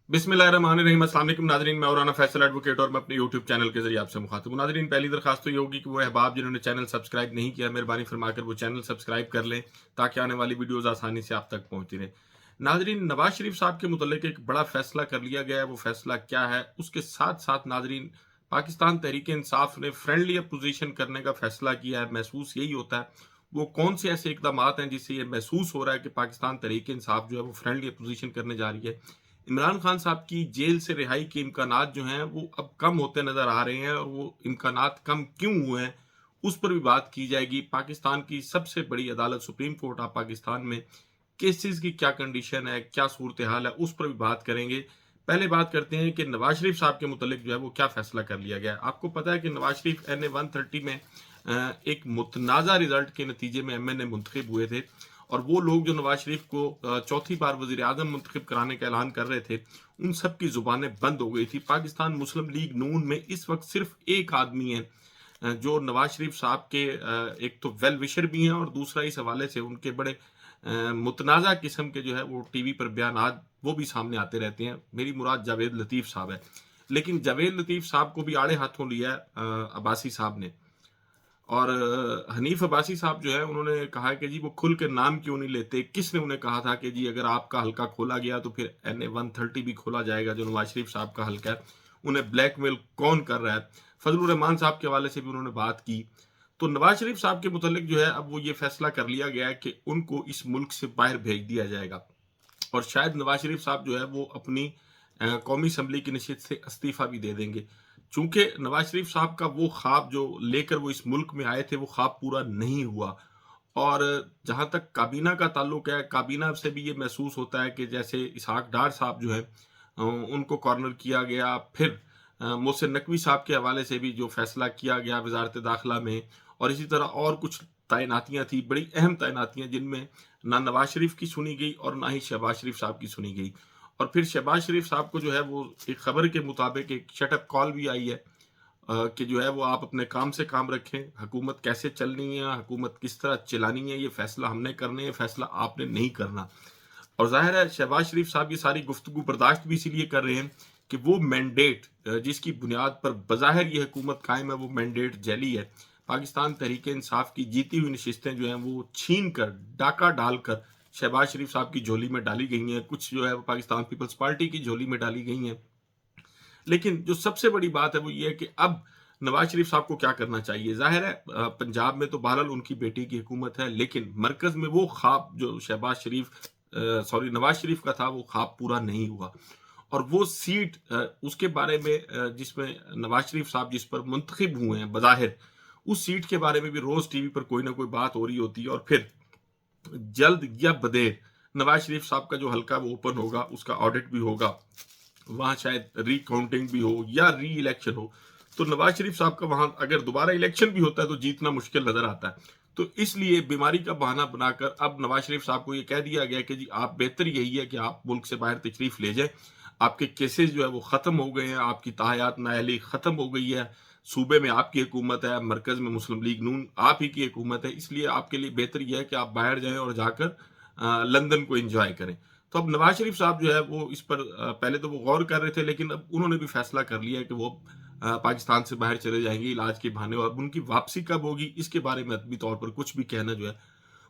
बिस्मिल्लाहिर्रहमानिर्रहीम। अस्सलाम वालेकुम नाज़रीन, मैं औराना फैसल एडवोकेट और मैं अपने यूट्यूब चैनल के जरिए आपसे मुखातिब हूँ। नाज़रीन, पहली दरखास्त तो ये होगी कि वो अहबाब जिन्होंने चैनल सब्सक्राइब नहीं किया, मेहरबानी फरमाकर वो चैनल सब्सक्राइब कर लें ताकि आने वाली वीडियोज़ आसानी से आप तक पहुँचती रहें। नाज़रीन, नवाज शरीफ साहब के मुतल्लिक एक बड़ा फैसला कर लिया गया है। वो फैसला क्या है? उसके साथ साथ नाज़रीन, पाकिस्तान तहरीक इंसाफ ने फ्रेंडली अपोजिशन करने का फैसला किया है। महसूस यही होता है। वो कौन से ऐसे इकदामात हैं जिससे ये महसूस हो रहा है कि पाकिस्तान तहरीक इंसाफ जो है वो फ्रेंडली अपोजिशन करने जा रही है। इमरान खान साहब की जेल से रिहाई के इम्कानात जो हैं वो अब कम होते नज़र आ रहे हैं, और वो इम्कानात कम क्यों हुए हैं उस पर भी बात की जाएगी। पाकिस्तान की सबसे बड़ी अदालत सुप्रीम कोर्ट ऑफ पाकिस्तान में केसेस की क्या कंडीशन है, क्या सूरत हाल है, उस पर भी बात करेंगे। पहले बात करते हैं कि नवाज शरीफ साहब के मुतलिक जो है वो क्या फैसला कर लिया गया है। आपको पता है कि नवाज शरीफ NA 130 में एक मुतनाज़ा रिजल्ट के नतीजे में MNA मुंतखब हुए थे, और वो लोग जो नवाज शरीफ को चौथी बार वजीर आजम मुंतखब कराने का ऐलान कर रहे थे, उन सब की जुबानें बंद हो गई थी। पाकिस्तान मुस्लिम लीग नून में इस वक्त सिर्फ एक आदमी है जो नवाज शरीफ साहब के एक तो वेल विशर भी हैं, और दूसरा इस हवाले से उनके बड़े मुतनाज़ा किस्म के जो है वो टीवी पर बयानात वो भी सामने आते रहते हैं। मेरी मुराद जावेद लतीफ़ साहब है। लेकिन जावेद लतीफ़ साहब को भी आड़े हाथों लिया है अब्बासी साहब ने। और हनीफ अब्बासी साहब जो है उन्होंने कहा कि जी वो खुल के नाम क्यों नहीं लेते। किसने उन्हें कहा था कि जी अगर आपका हल्का खोला गया तो फिर NA 130 भी खोला जाएगा, जो नवाज शरीफ साहब का हल्का है। उन्हें ब्लैकमेल कौन कर रहा है? फजलुर रहमान साहब के हवाले से भी उन्होंने बात की। तो नवाज शरीफ साहब के मुतल्लिक जो है अब वो ये फैसला कर लिया गया है कि उनको इस मुल्क से बाहर भेज दिया जाएगा, और शायद नवाज शरीफ साहब जो है वो अपनी कौमी असम्बली की नशिस्त से इस्तीफा भी दे देंगे। चूंकि नवाज शरीफ साहब का वो ख्वाब जो लेकर वो इस मुल्क में आए थे वो ख्वाब पूरा नहीं हुआ। और जहां तक काबीना का ताल्लुक है, काबीना से भी ये महसूस होता है कि जैसे इसहाक डार साहब जो है उनको कॉर्नर किया गया। फिर मोहसिन नकवी साहब के हवाले से भी जो फैसला किया गया वजारत दाखिला में, और इसी तरह और कुछ तैनातियां थी, बड़ी अहम तैनातियां, जिनमें ना नवाज शरीफ की सुनी गई और ना ही शहबाज शरीफ साहब की सुनी गई। और फिर शहबाज शरीफ साहब को जो है वो एक खबर के मुताबिक एक शटअप कॉल भी आई है कि जो है वो आप अपने काम से काम रखें, हुकूमत कैसे चलनी है, हुकूमत किस तरह चलानी है, ये फैसला हमने करने, ये फैसला आपने नहीं करना। और जाहिर है शहबाज शरीफ साहब ये सारी गुफ्तगू बर्दाश्त भी इसीलिए कर रहे हैं कि वो मैंडेट जिसकी बुनियाद पर बज़ाहिर ये हुकूमत कायम है वो मैंडेट जैली है। पाकिस्तान तहरीक इंसाफ की जीती हुई नशिस्तें जो हैं वो छीन कर, डाका डालकर शहबाज शरीफ साहब की झोली में डाली गई हैं, कुछ जो है वो पाकिस्तान पीपल्स पार्टी की झोली में डाली गई हैं। लेकिन जो सबसे बड़ी बात है वो ये है कि अब नवाज शरीफ साहब को क्या करना चाहिए। जाहिर है पंजाब में तो बहरहाल उनकी बेटी की हुकूमत है, लेकिन मरकज में वो ख्वाब जो शहबाज शरीफ नवाज शरीफ का था वो ख्वाब पूरा नहीं हुआ। और वो सीट उसके बारे में जिसमें नवाज शरीफ साहब जिस पर मुंतखब हुए हैं बज़ाहिर, उस सीट के बारे में भी रोज टीवी पर कोई ना कोई बात हो रही होती है। और फिर जल्द या बदेर नवाज शरीफ साहब का जो हल्का वो ओपन होगा, उसका ऑडिट भी होगा, वहां शायद रिकाउंटिंग भी हो या री इलेक्शन हो। तो नवाज शरीफ साहब का वहां अगर दोबारा इलेक्शन भी होता है तो जीतना मुश्किल नजर आता है। तो इसलिए बीमारी का बहाना बनाकर अब नवाज शरीफ साहब को यह कह दिया गया कि जी आप बेहतर यही है कि आप मुल्क से बाहर तशरीफ ले जाए। आपके केसेस जो है वो खत्म हो गए हैं, आपकी ताहयात नाअहली खत्म हो गई है, सूबे में आपकी हुकूमत है, मरकज में मुस्लिम लीग नून आप ही की हुकूमत है, इसलिए आपके लिए बेहतर यह है कि आप बाहर जाएं और जाकर लंदन को एंजॉय करें। तो अब नवाज शरीफ साहब जो है वो इस पर पहले तो वो गौर कर रहे थे, लेकिन अब उन्होंने भी फैसला कर लिया है कि वो पाकिस्तान से बाहर चले जाएंगे इलाज के बहाने, और उनकी वापसी कब होगी इसके बारे में अदबी तौर पर कुछ भी कहना जो है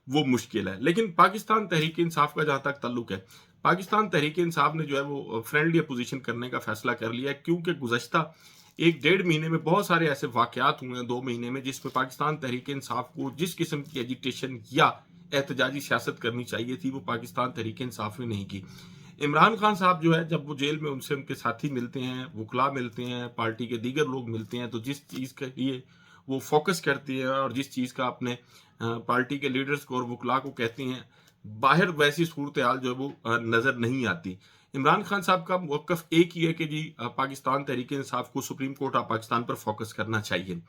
वो मुश्किल है। लेकिन पाकिस्तान तहरीक इंसाफ का जहां तक ताल्लुक है, पाकिस्तान तहरीक इंसाफ ने जो है वो फ्रेंडली अपोजिशन करने का फैसला कर लिया है, क्योंकि गुज़श्ता एक डेढ़ महीने में बहुत सारे ऐसे वाकयात हुए हैं, 2 महीने में, जिसमें पाकिस्तान तहरीक इंसाफ को जिस किस्म की एजिटेशन या एहतजाजी सियासत करनी चाहिए थी वो पाकिस्तान तहरीक इंसाफ ने नहीं की। इमरान खान साहब जो है जब वो जेल में उनसे उनके साथी मिलते हैं, वकला मिलते हैं, पार्टी के दीगर लोग मिलते हैं, तो जिस चीज़ के लिए वो फोकस करती है और जिस चीज़ का अपने पार्टी के लीडर्स को और वकला को कहते हैं, बाहर वैसी सूरत हाल जो है वो नज़र नहीं आती। इमरान खान साहब का मौक़िफ़ एक ही है कि जी पाकिस्तान तहरीक इंसाफ को सुप्रीम कोर्ट ऑफ पाकिस्तान पर फोकस करना चाहिए,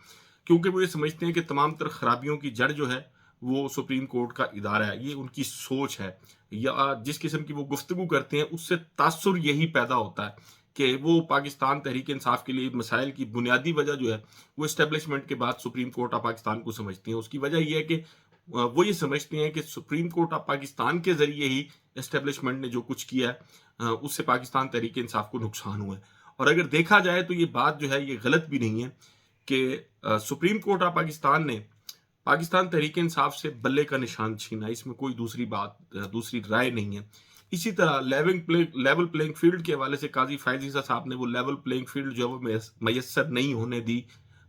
क्योंकि वो ये समझते हैं कि तमाम तर खराबियों की जड़ जो है वो सुप्रीम कोर्ट का इदारा है। ये उनकी सोच है, या जिस किस्म की वो गुफ्तगू करते हैं उससे तासुर यही पैदा होता है कि वो पाकिस्तान तहरीक इंसाफ के लिए मसाइल की बुनियादी वजह जो है वो इस्टेब्लिशमेंट के बाद सुप्रीम कोर्ट ऑफ पाकिस्तान को समझती हैं। उसकी वजह यह है कि वो ये समझते हैं कि सुप्रीम कोर्ट ऑफ पाकिस्तान के ज़रिए ही एस्टेब्लिशमेंट ने जो कुछ किया है उससे पाकिस्तान तहरीक इंसाफ को नुकसान हुआ है। और अगर देखा जाए तो ये बात जो है ये गलत भी नहीं है कि सुप्रीम कोर्ट ऑफ पाकिस्तान ने पाकिस्तान तहरीक इंसाफ से बल्ले का निशान छीना, इसमें कोई दूसरी राय नहीं है। इसी तरह लेवल प्लेइंग फील्ड के हवाले से काजी फैज ईसा साहब ने वो लेवल प्लेइंग फील्ड जो है वो मैसर नहीं होने दी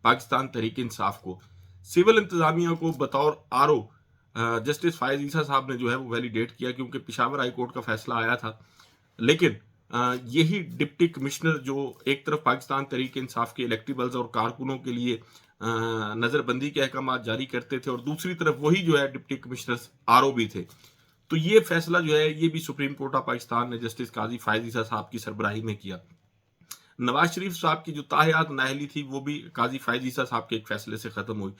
पाकिस्तान तहरीक इंसाफ को। सिविल इंतजामिया को बतौर आरओ जस्टिस फैज ईसा साहब ने जो है वो वैलिडेट किया, क्योंकि पेशावर हाई कोर्ट का फैसला आया था। लेकिन यही डिप्टी कमिश्नर जो एक तरफ पाकिस्तान तहरीक इंसाफ के इलेक्टेबल्स और कारकुनों के लिए नजरबंदी के अहकाम जारी करते थे, और दूसरी तरफ वही जो है डिप्टी कमिश्नर आरओ भी थे। तो ये फैसला जो है ये भी सुप्रीम कोर्ट ऑफ पाकिस्तान ने जस्टिस काजी फैज ईसा साहब की सरबराही में किया। नवाज शरीफ साहब की जो ताहियात नाअहली थी वो भी काजी फैज ईसा साहब के एक फैसले से खत्म हुई।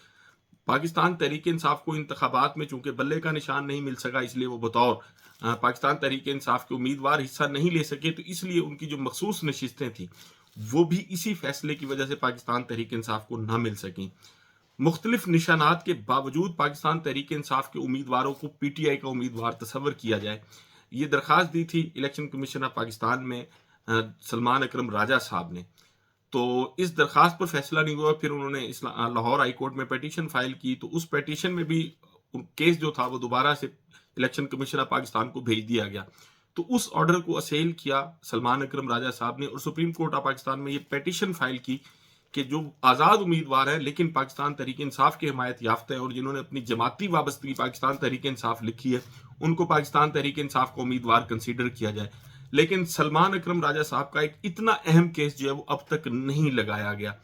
पाकिस्तान तहरीक इंसाफ को इंतखाबात में चूंकि बल्ले का निशान नहीं मिल सका, इसलिए वो बतौर पाकिस्तान तहरीक इंसाफ के उम्मीदवार हिस्सा नहीं ले सके, तो इसलिए उनकी जो मखसूस नशिस्तें थी वो भी इसी फैसले की वजह से पाकिस्तान तहरीक इंसाफ को ना मिल सकी। मुख्तलिफ निशानात के बावजूद पाकिस्तान तहरीक इंसाफ के उम्मीदवारों को पीटीआई का उम्मीदवार तस्वर किया जाए, ये दरख्वास्त दी थी इलेक्शन कमीशन ऑफ पाकिस्तान में सलमान अकरम राजा साहब ने। तो इस दरख्वास्त पर फैसला नहीं हुआ, फिर उन्होंने लाहौर हाई कोर्ट में पिटीशन फाइल की, तो उस पिटीशन में भी केस जो था वो दोबारा से इलेक्शन कमीशन ऑफ पाकिस्तान को भेज दिया गया। तो उस ऑर्डर को असेल किया सलमान अकरम राजा साहब ने और सुप्रीम कोर्ट ऑफ पाकिस्तान में ये पिटीशन फाइल की कि जो आज़ाद उम्मीदवार हैं लेकिन पाकिस्तान तहरीक इंसाफ की हिमायत याफ्ता है और जिन्होंने अपनी जमाती वाबस्तगी पाकिस्तान तहरीक इंसाफ लिखी है, उनको पाकिस्तान तहरीक इंसाफ का उम्मीदवार कंसीडर किया जाए। लेकिन सलमान अकरम राजा साहब का एक इतना अहम केस जो है वो अब तक नहीं लगाया गया,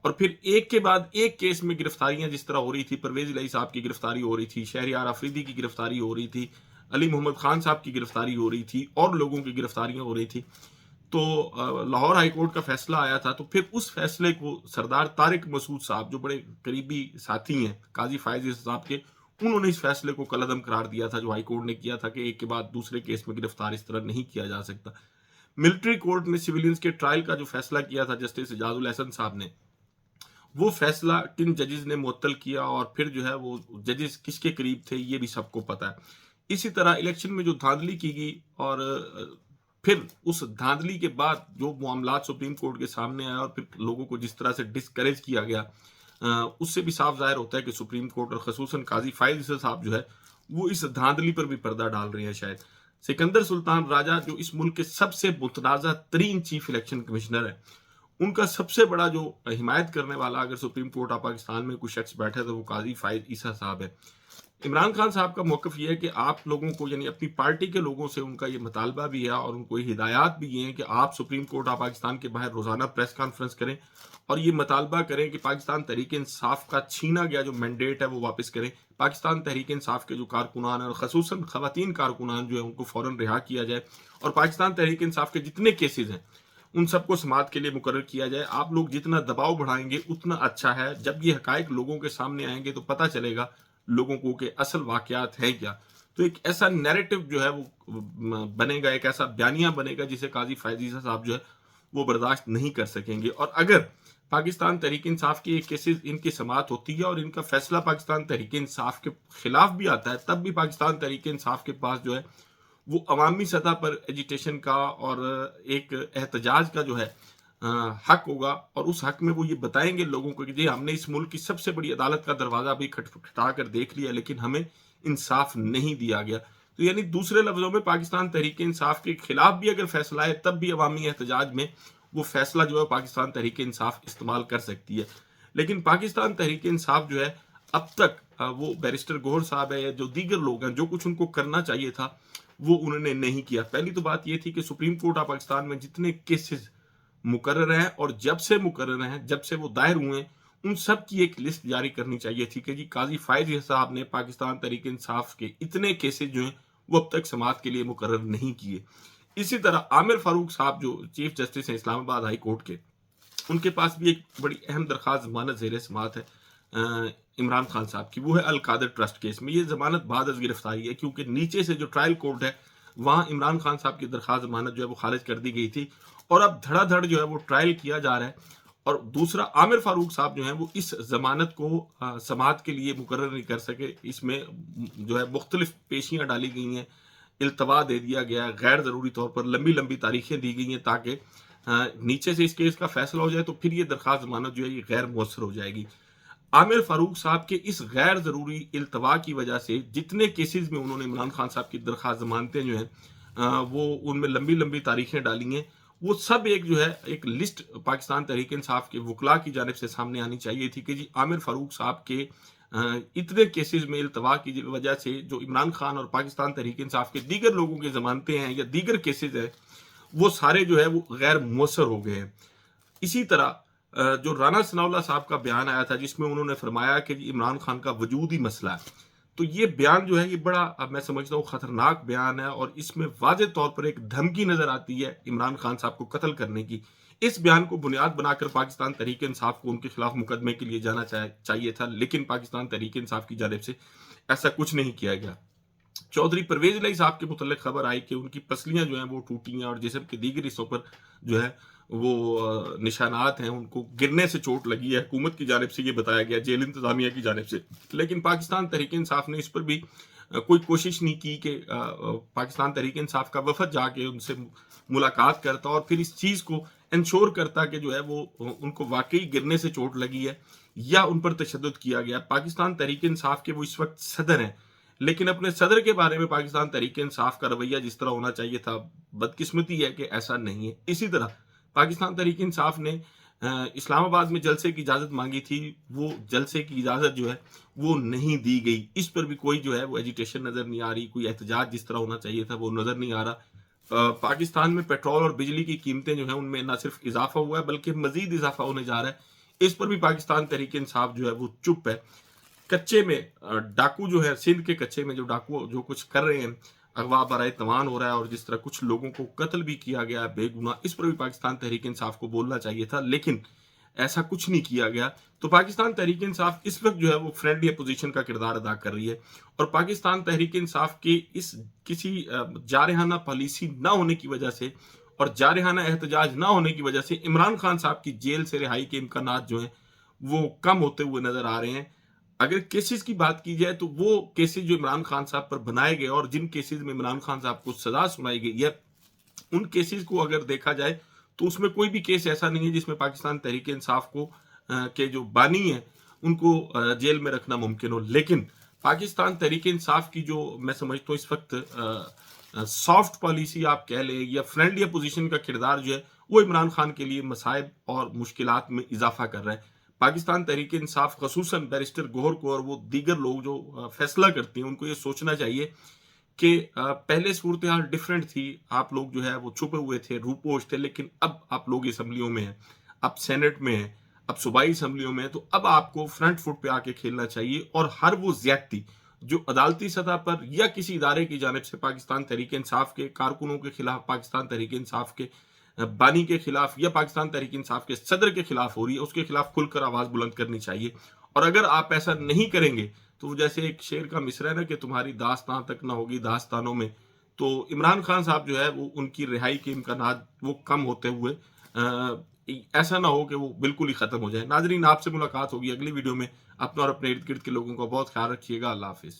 और फिर एक के बाद एक केस में गिरफ्तारियां जिस तरह हो रही थी, परवेज इलाही साहब की गिरफ्तारी हो रही थी, शहरियार अफरीदी की गिरफ्तारी हो रही थी, अली मोहम्मद खान साहब की गिरफ्तारी हो रही थी, और लोगों की गिरफ्तारियां हो रही थी। तो लाहौर हाई कोर्ट का फैसला आया था, तो फिर उस फैसले को सरदार तारिक मसूद साहब जो बड़े करीबी साथी हैं काजी फैज ईसा साहब के, उन्होंने इस फैसले को कलअदम करार दिया था जो हाई कोर्ट ने किया था कि एक के बाद दूसरे केस में गिरफ्तार इस तरह नहीं किया जा सकता। मिलिट्री कोर्ट ने सिविलियंस के ट्रायल का जो फैसला किया था जस्टिस एजाजुल हसन साहब ने, वो फैसला किन जजेस ने मुअत्तल किया और फिर जो है वो जजेस किसके करीब थे ये भी सबको पता है। इसी तरह इलेक्शन में जो धांधली की गई और फिर उस धांधली के बाद जो मामलात सुप्रीम कोर्ट के सामने आया और फिर लोगों को जिस तरह से डिस्करेज किया गया, उससे भी साफ जाहिर होता है कि सुप्रीम कोर्ट और खसूसन काजी फैज ईसा साहब जो है वो इस धांधली पर भी पर्दा डाल रहे हैं। शायद सिकंदर सुल्तान राजा जो इस मुल्क के सबसे मुतनाज़ा तरीन चीफ इलेक्शन कमिश्नर है, उनका सबसे बड़ा जो हिमायत करने वाला अगर सुप्रीम कोर्ट ऑफ पाकिस्तान में कोई शख्स बैठा है तो वो काजी फैज ईसा साहब है। इमरान खान साहब का मौक़िफ़ ये है कि आप लोगों को यानी अपनी पार्टी के लोगों से उनका ये मुतालबा भी है और उनको ये हिदायत भी ये है कि आप सुप्रीम कोर्ट ऑफ पाकिस्तान के बाहर रोज़ाना प्रेस कॉन्फ्रेंस करें और ये मुतालबा करें कि पाकिस्तान तहरीक इंसाफ का छीना गया जो मैंडेट है वो वापस करें। पाकिस्तान तहरीक इंसाफ के जो कारकुनान हैं और खसूसन ख़वातीन कारकुनान जो है उनको फ़ौरन रिहा किया जाए और पाकिस्तान तहरीक इंसाफ के जितने केसेज हैं उन सबको समाअत के लिए मुकर्रर किया जाए। आप लोग जितना दबाव बढ़ाएंगे उतना अच्छा है। जब ये हकायक लोगों के सामने आएंगे तो पता चलेगा लोगों को कि असल वाकयात है क्या। तो एक ऐसा नैरेटिव जो है वो बनेगा, एक ऐसा बयानिया बनेगा जिसे काजी फैज ईसा साहब जो है वो बर्दाश्त नहीं कर सकेंगे। और अगर पाकिस्तान तहरीक इंसाफ की एक केसेस इनकी समाअत होती है और इनका फैसला पाकिस्तान तहरीक इंसाफ के खिलाफ भी आता है, तब भी पाकिस्तान तहरीक इंसाफ के पास जो है वो अवामी सतह पर एजिटेशन का और एक एहतजाज का जो है हक होगा और उस हक में वो ये बताएंगे लोगों को कि जी हमने इस मुल्क की सबसे बड़ी अदालत का दरवाज़ा भी खटखटा कर देख लिया लेकिन हमें इंसाफ नहीं दिया गया। तो यानी दूसरे लफ्ज़ों में पाकिस्तान तहरीक इंसाफ के खिलाफ भी अगर फैसला है तब भी अवामी एहतजाज में वो फैसला जो है पाकिस्तान तहरीक इंसाफ इस्तेमाल कर सकती है। लेकिन पाकिस्तान तहरीक इंसाफ जो है अब तक वो बैरिस्टर गौहर साहब है या जो दीगर लोग हैं जो कुछ उनको करना चाहिए था वो उन्होंने नहीं किया। पहली तो बात ये थी कि सुप्रीम कोर्ट ऑफ पाकिस्तान में जितने केसेस मुकर्रर हैं और जब से मुकर्रर हैं, जब से वो दायर हुए हैं, उन सब की एक लिस्ट जारी करनी चाहिए थी कि जी काजी फैज ईसा साहब ने पाकिस्तान तहरीक इंसाफ के इतने केसेस जो हैं वो अब तक समाअत के लिए मुकर्रर नहीं किए। इसी तरह आमिर फारूक साहब जो चीफ जस्टिस हैं इस्लामाबाद हाई कोर्ट के, उनके पास भी एक बड़ी अहम दरख्वास्त जमानत ज़ेर समाअत है इमरान खान साहब की, वो है अल कादर ट्रस्ट केस में। ये जमानत बाद अज़ गिरफ्तारी है क्योंकि नीचे से जो ट्रायल कोर्ट है वहाँ इमरान खान साहब की दरख्वास्त जमानत जो है वो खारिज कर दी गई थी और अब धड़ाधड़ जो है वो ट्रायल किया जा रहा है اور دوسرا عامر فاروق صاحب جو ہیں وہ اس ضمانت کو سماعت کے لیے مقرر نہیں کر سکے. اس میں جو ہے مختلف پیشیاں ڈالی گئی ہیں، التوا دے دیا گیا ہے، غیر ضروری طور پر لمبی لمبی تاریخیں دی گئی ہیں تاکہ نیچے سے اس کیس کا فیصلہ ہو جائے تو پھر یہ درخواست ضمانت جو ہے یہ غیر مؤثر ہو جائے گی. عامر فاروق صاحب کے اس غیر ضروری التوا کی وجہ سے جتنے کیسز میں انہوں نے عمران خان صاحب کی درخواست ضمانتیں جو ہیں وہ ان میں لمبی لمبی تاریخیں ڈالی ہیں، وہ سب ایک جو ہے ایک لسٹ پاکستان تحریک انصاف کے وکلاء کی جانب سے سامنے آنی چاہیے تھی کہ جی عامر فاروق صاحب کے اتنے کیسز میں التوا کی وجہ سے جو عمران خان اور پاکستان تحریک انصاف کے دیگر لوگوں کی ضمانتیں ہیں یا دیگر کیسز ہیں وہ سارے جو ہے وہ غیر مؤثر ہو گئے ہیں. اسی طرح جو رانا ثناء اللہ صاحب کا بیان آیا تھا جس میں انہوں نے فرمایا کہ جی عمران خان کا وجود ہی مسئلہ ہے، تو یہ بیان جو ہے یہ بڑا میں سمجھتا ہوں خطرناک بیان ہے اور اس میں واضح طور پر ایک دھمکی نظر آتی ہے عمران خان صاحب کو قتل کرنے کی. اس بیان کو بنیاد بنا کر پاکستان تحریک انصاف کو ان کے خلاف مقدمے کے لیے جانا چاہیے تھا، لیکن پاکستان تحریک انصاف کی جانب سے ایسا کچھ نہیں کیا گیا. چودھری پرویز الہی صاحب کے متعلق خبر آئی کہ ان کی پسلیاں جو ہیں وہ ٹوٹی ہیں اور جسم کے دیگر حصوں پر جو ہے وہ نشانات ہیں، ان کو گرنے سے چوٹ لگی ہے. حکومت کی جانب سے یہ بتایا گیا، جیل انتظامیہ کی جانب سے، لیکن پاکستان تحریک انصاف نے اس پر بھی کوئی کوشش نہیں کی کہ پاکستان تحریک انصاف کا وفد جا کے ان سے ملاقات کرتا اور پھر اس چیز کو انشور کرتا کہ جو ہے وہ ان کو واقعی گرنے سے چوٹ لگی ہے یا ان پر تشدد کیا گیا. پاکستان تحریک انصاف کے وہ اس وقت صدر ہیں، لیکن اپنے صدر کے بارے میں پاکستان تحریک انصاف کا رویہ جس طرح ہونا چاہیے تھا، بدقسمتی ہے کہ ایسا نہیں ہے. اسی طرح پاکستان تحریک انصاف نے اسلام آباد میں جلسے کی اجازت مانگی تھی، وہ جلسے کی اجازت جو ہے وہ نہیں دی گئی. اس پر بھی کوئی جو ہے وہ ایجیٹیشن نظر نہیں آ رہی، کوئی احتجاج جس طرح ہونا چاہیے تھا وہ نظر نہیں آ رہا. پاکستان میں پیٹرول اور بجلی کی قیمتیں جو ہیں ان میں نہ صرف اضافہ ہوا ہے بلکہ مزید اضافہ ہونے جا رہا ہے. اس پر بھی پاکستان تحریک انصاف جو ہے وہ چپ ہے. کچے میں ڈاکو جو ہے سندھ کے کچے میں جو ڈاکو جو کچھ کر رہے ہیں، اغوا برائے توان ہو رہا ہے اور جس طرح کچھ لوگوں کو قتل بھی کیا گیا بے گناہ، اس پر بھی پاکستان تحریک انصاف کو بولنا چاہیے تھا، لیکن ایسا کچھ نہیں کیا گیا. تو پاکستان تحریک انصاف اس وقت جو ہے وہ فرینڈلی اپوزیشن کا کردار ادا کر رہی ہے اور پاکستان تحریک انصاف کے اس کسی جارحانہ پالیسی نہ ہونے کی وجہ سے اور جارحانہ احتجاج نہ ہونے کی وجہ سے عمران خان صاحب کی جیل سے رہائی کے امکانات جو ہیں وہ کم ہوتے ہوئے نظر آ رہے ہیں. اگر کیسز کی بات کی جائے تو وہ کیسز جو عمران خان صاحب پر بنائے گئے اور جن کیسز میں عمران خان صاحب کو سزا سنائی گئی ہے، ان کیسز کو اگر دیکھا جائے تو اس میں کوئی بھی کیس ایسا نہیں ہے جس میں پاکستان تحریک انصاف کو کے جو بانی ہیں ان کو جیل میں رکھنا ممکن ہو. لیکن پاکستان تحریک انصاف کی جو میں سمجھتا ہوں اس وقت سافٹ پالیسی آپ کہہ لیں یا فرینڈلی اپوزیشن کا کردار جو ہے وہ عمران خان کے لیے مصائب اور مشکلات میں اضافہ کر رہا ہے. پاکستان تحریک انصاف خصوصاً بیرسٹر گوہر کو اور وہ دیگر لوگ جو فیصلہ کرتے ہیں ان کو یہ سوچنا چاہیے کہ پہلے صورتحال ڈیفرنٹ تھی، آپ لوگ جو ہے وہ چھپے ہوئے تھے، روپوش تھے، لیکن اب آپ لوگ اسمبلیوں میں ہیں، اب سینٹ میں ہیں، اب صوبائی اسمبلیوں میں ہیں، تو اب آپ کو فرنٹ فٹ پہ آ کے کھیلنا چاہیے اور ہر وہ زیادتی جو عدالتی سطح پر یا کسی ادارے کی جانب سے پاکستان تحریک انصاف کے کارکنوں کے خلاف، پاکستان تحریک انصاف کے بانی کے خلاف یا پاکستان تحریک انصاف کے صدر کے خلاف ہو رہی ہے اس کے خلاف کھل کر آواز بلند کرنی چاہیے. اور اگر آپ ایسا نہیں کریں گے تو وہ جیسے ایک شعر کا مصرع ہے نا کہ تمہاری داستان تک نہ ہوگی داستانوں میں، تو عمران خان صاحب جو ہے وہ ان کی رہائی کے امکانات وہ کم ہوتے ہوئے ایسا نہ ہو کہ وہ بالکل ہی ختم ہو جائے. ناظرین، آپ سے ملاقات ہوگی اگلی ویڈیو میں. اپنا اور اپنے ارد گرد کے لوگوں کا بہت خیال رکھیے گا. اللہ حافظ.